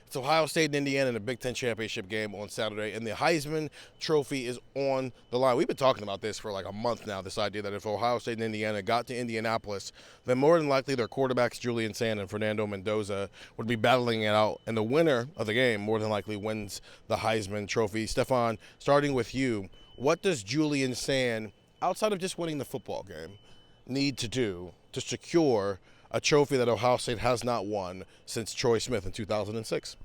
It's Ohio State and Indiana in a Big Ten championship game on Saturday, and the Heisman Trophy is on the line. We've been talking about this for like a month now, this idea that if Ohio State and Indiana got to Indianapolis, then more than likely their quarterbacks, Julian Sayin and Fernando Mendoza, would be battling it out, and the winner of the game more than likely wins the Heisman Trophy. Stefan, starting with you, what does Julian Sayin, outside of just winning the football game, need to do to secure a trophy that Ohio State has not won since Troy Smith in 2006?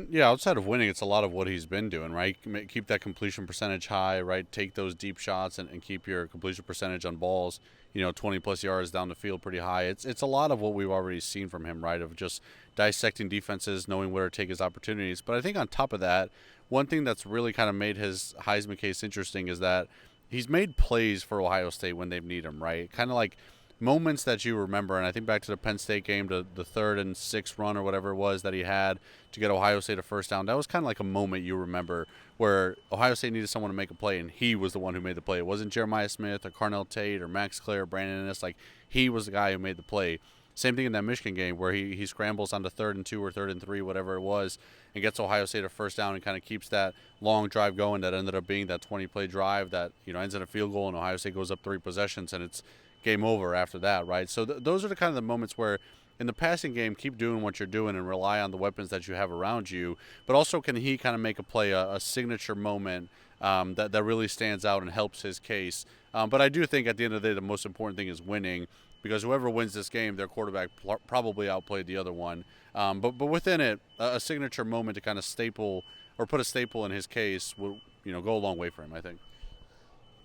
Yeah, outside of winning, it's a lot of what he's been doing, right? Keep that completion percentage high, right? Take those deep shots and keep your completion percentage on balls, 20-plus yards down the field pretty high. It's a lot of what we've already seen from him, right, of just dissecting defenses, knowing where to take his opportunities. But I think on top of that, one thing that's really kind of made his Heisman case interesting is that he's made plays for Ohio State when they've needed him, right? Kind of like moments that you remember, and I think back to the Penn State game, to the 3rd and 6th run or whatever it was that he had to get Ohio State a first down. That was kind of like a moment you remember where Ohio State needed someone to make a play, and he was the one who made the play. It wasn't Jeremiah Smith or Carnell Tate or Max Clare or Brandon Ennis. Like, he was the guy who made the play. Same thing in that Michigan game where he scrambles on the 3rd and 2 or 3rd and 3, whatever it was, and gets Ohio State a first down and kind of keeps that long drive going that ended up being that 20-play drive that ends in a field goal, and Ohio State goes up 3 possessions, and it's game over after that, right? So those are the kind of the moments where in the passing game, keep doing what you're doing and rely on the weapons that you have around you. But also, can he kind of make a play, a signature moment that really stands out and helps his case? But I do think at the end of the day, the most important thing is winning, because whoever wins this game, their quarterback probably outplayed the other one. But within it, a signature moment to kind of staple or put a staple in his case will go a long way for him, I think.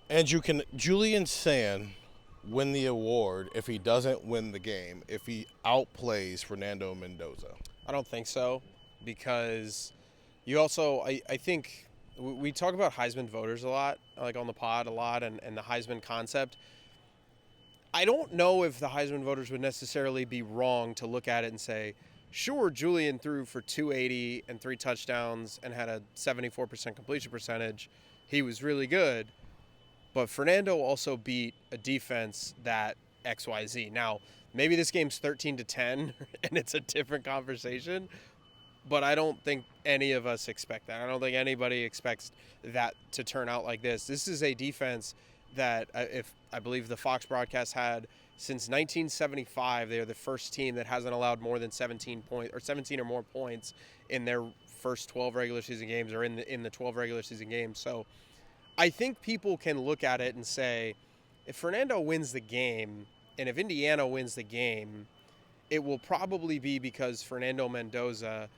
And can Julian Sayin win the award if he doesn't win the game, if he outplays Fernando Mendoza? I don't think so, because you also, I think we talk about Heisman voters a lot, like on the pod a lot, and the Heisman concept. I don't know if the Heisman voters would necessarily be wrong to look at it and say, sure, Julian threw for 280 and 3 touchdowns and had a 74% completion percentage. He was really good. But Fernando also beat a defense that XYZ. Now, maybe this game's 13-10 and it's a different conversation, but I don't think any of us expect that. I don't think anybody expects that to turn out like this. This is a defense that, if I believe the Fox broadcast had, since 1975, they are the first team that hasn't allowed more than 17 or more points in their first 12 regular season games, or in the 12 regular season games. So I think people can look at it and say, if Fernando wins the game and if Indiana wins the game, it will probably be because Fernando Mendoza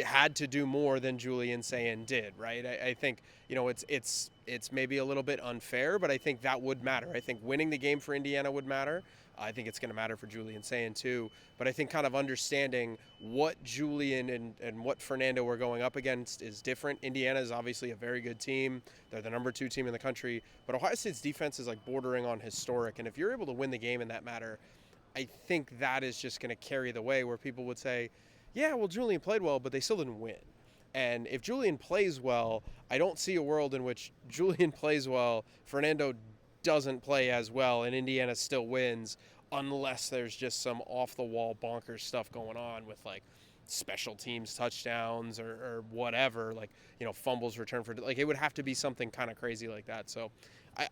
had to do more than Julian Sayin did, right? I think, it's maybe a little bit unfair, but I think that would matter. I think winning the game for Indiana would matter. I think it's going to matter for Julian Sayin too. But I think kind of understanding what Julian and what Fernando were going up against is different. Indiana is obviously a very good team. They're the number 2 team in the country. But Ohio State's defense is like bordering on historic. And if you're able to win the game in that matter, I think that is just going to carry the way, where people would say, yeah, well, Julian played well, but they still didn't win. And if Julian plays well, I don't see a world in which Julian plays well, Fernando doesn't play as well, and Indiana still wins, unless there's just some off-the-wall bonkers stuff going on with, like, special teams touchdowns or whatever, like, fumbles returned for, like, it would have to be something kind of crazy like that. So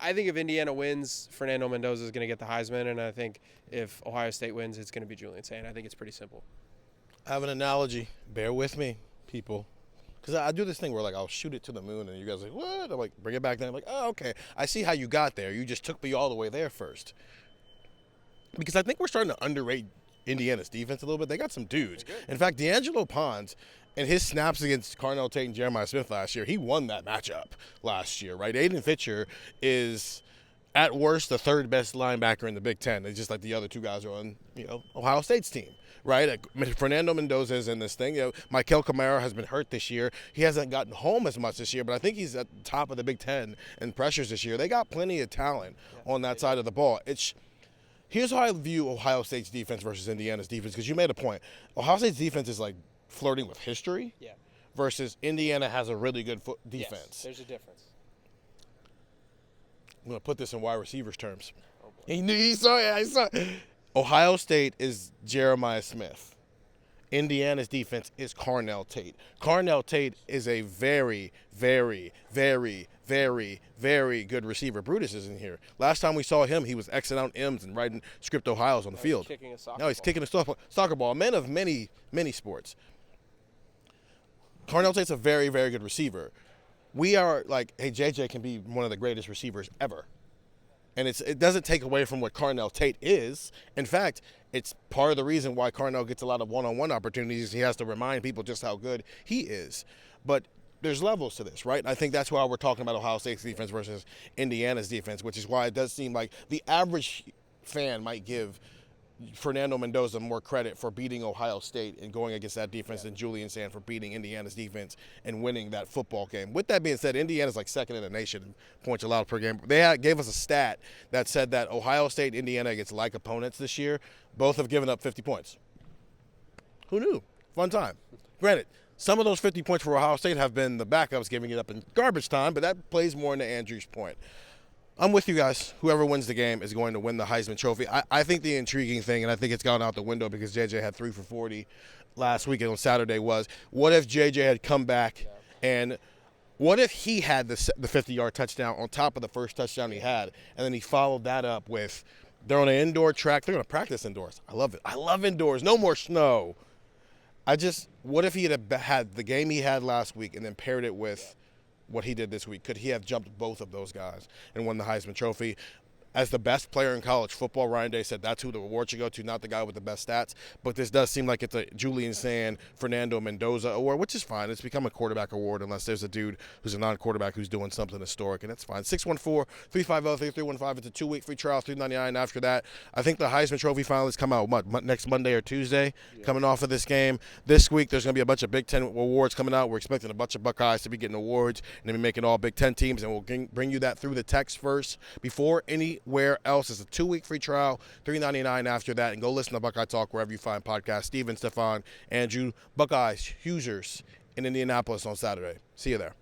I think if Indiana wins, Fernando Mendoza is going to get the Heisman, and I think if Ohio State wins, it's going to be Julian Sayin. I think it's pretty simple. I have an analogy. Bear with me, people. Because I do this thing where, like, I'll shoot it to the moon, and you guys are like, what? I'm like, bring it back down. I'm like, oh, okay. I see how you got there. You just took me all the way there first. Because I think we're starting to underrate Indiana's defense a little bit. They got some dudes. In fact, D'Angelo Pons and his snaps against Carnell Tate and Jeremiah Smith last year, he won that matchup last year, right? Aiden Fitcher is, at worst, the 3rd best linebacker in the Big Ten. It's just like the other 2 guys are on, Ohio State's team, right? Fernando Mendoza is in this thing. Michael Kamara has been hurt this year. He hasn't gotten home as much this year, but I think he's at the top of the Big Ten in pressures this year. They got plenty of talent on that side of the ball. Here's how I view Ohio State's defense versus Indiana's defense, because you made a point. Ohio State's defense is like flirting with history, versus Indiana has a really good defense. Yes, there's a difference. I'm going to put this in wide receivers terms. He saw it. I saw it. Ohio State is Jeremiah Smith. Indiana's defense is Carnell Tate. Carnell Tate is a very, very, very, very, very good receiver. Brutus isn't here. Last time we saw him, he was Xing out M's and writing Script Ohio's on the field. Kicking a soccer Now he's ball. kicking a soccer ball. A man of many, many sports. Carnell Tate's a very, very good receiver. We are like, hey, JJ can be one of the greatest receivers ever. And it doesn't take away from what Carnell Tate is. In fact, it's part of the reason why Carnell gets a lot of one-on-one opportunities. He has to remind people just how good he is. But there's levels to this, right? And I think that's why we're talking about Ohio State's defense versus Indiana's defense, which is why it does seem like the average fan might give Fernando Mendoza more credit for beating Ohio State and going against that defense than Julian Sayin for beating Indiana's defense and winning that football game. With that being said, Indiana's like second in the nation in points allowed per game. They gave us a stat that said that Ohio State and Indiana against like opponents this year, both have given up 50 points. Who knew? Fun time. Granted, some of those 50 points for Ohio State have been the backups giving it up in garbage time, but that plays more into Andrew's point. I'm with you guys. Whoever wins the game is going to win the Heisman Trophy. I think the intriguing thing, and I think it's gone out the window because JJ had 3 for 40 last week and on Saturday, was what if JJ had come back and what if he had the 50-yard touchdown on top of the first touchdown he had, and then he followed that up with they're on an indoor track. They're going to practice indoors. I love it. I love indoors. No more snow. What if he had the game he had last week and then paired it with what he did this week? Could he have jumped both of those guys and won the Heisman Trophy? As the best player in college football, Ryan Day said that's who the award should go to, not the guy with the best stats. But this does seem like it's a Julian Sayin, Fernando Mendoza award, which is fine. It's become a quarterback award unless there's a dude who's a non-quarterback who's doing something historic, and that's fine. 614-350-3315. It's a 2-week free trial, $3.99 after that. I think the Heisman Trophy finalists come out next Monday or Tuesday, coming off of this game. This week there's going to be a bunch of Big Ten awards coming out. We're expecting a bunch of Buckeyes to be getting awards and then be making all Big Ten teams, and we'll bring you that through the text first before anywhere else. It's a 2-week free trial, $3.99 after that, and go listen to Buckeye Talk wherever you find podcasts. Steven, Stefan, Andrew, Buckeyes, Hoosiers in Indianapolis on Saturday. See you there.